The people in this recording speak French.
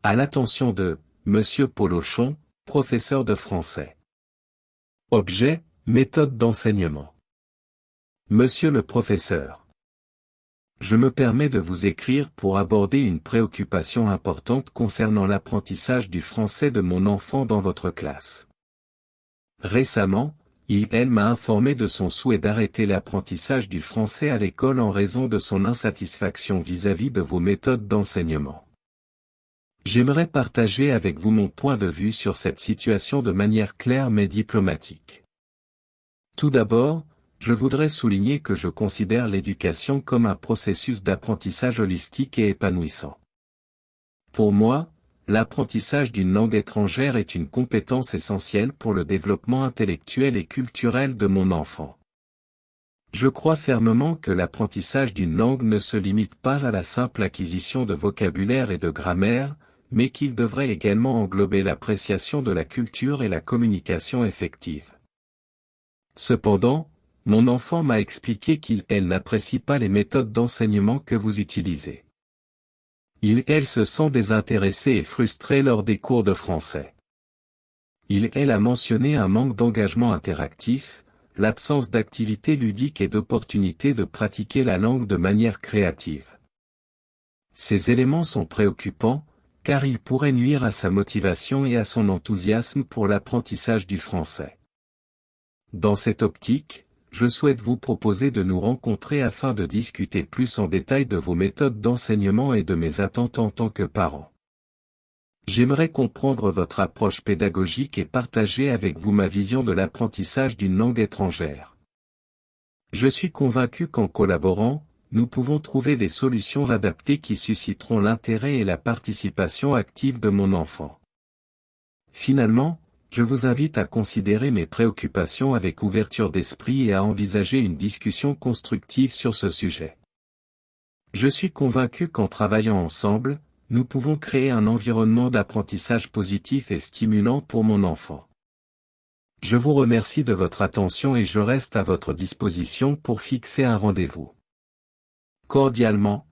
À l'attention de Monsieur Polochon, professeur de français. Objet, méthode d'enseignement. Monsieur le professeur. Je me permets de vous écrire pour aborder une préoccupation importante concernant l'apprentissage du français de mon enfant dans votre classe. Récemment, elle m'a informé de son souhait d'arrêter l'apprentissage du français à l'école en raison de son insatisfaction vis-à-vis de vos méthodes d'enseignement. J'aimerais partager avec vous mon point de vue sur cette situation de manière claire mais diplomatique. Tout d'abord, je voudrais souligner que je considère l'éducation comme un processus d'apprentissage holistique et épanouissant. Pour moi, l'apprentissage d'une langue étrangère est une compétence essentielle pour le développement intellectuel et culturel de mon enfant. Je crois fermement que l'apprentissage d'une langue ne se limite pas à la simple acquisition de vocabulaire et de grammaire, mais qu'il devrait également englober l'appréciation de la culture et la communication effective. Cependant, mon enfant m'a expliqué qu'il n'apprécie pas les méthodes d'enseignement que vous utilisez. Il se sent désintéressé et frustré lors des cours de français. Il a mentionné un manque d'engagement interactif, l'absence d'activités ludiques et d'opportunités de pratiquer la langue de manière créative. Ces éléments sont préoccupants, car ils pourraient nuire à sa motivation et à son enthousiasme pour l'apprentissage du français. Dans cette optique, je souhaite vous proposer de nous rencontrer afin de discuter plus en détail de vos méthodes d'enseignement et de mes attentes en tant que parent. J'aimerais comprendre votre approche pédagogique et partager avec vous ma vision de l'apprentissage d'une langue étrangère. Je suis convaincu qu'en collaborant, nous pouvons trouver des solutions adaptées qui susciteront l'intérêt et la participation active de mon enfant. Finalement, je vous invite à considérer mes préoccupations avec ouverture d'esprit et à envisager une discussion constructive sur ce sujet. Je suis convaincu qu'en travaillant ensemble, nous pouvons créer un environnement d'apprentissage positif et stimulant pour mon enfant. Je vous remercie de votre attention et je reste à votre disposition pour fixer un rendez-vous. Cordialement,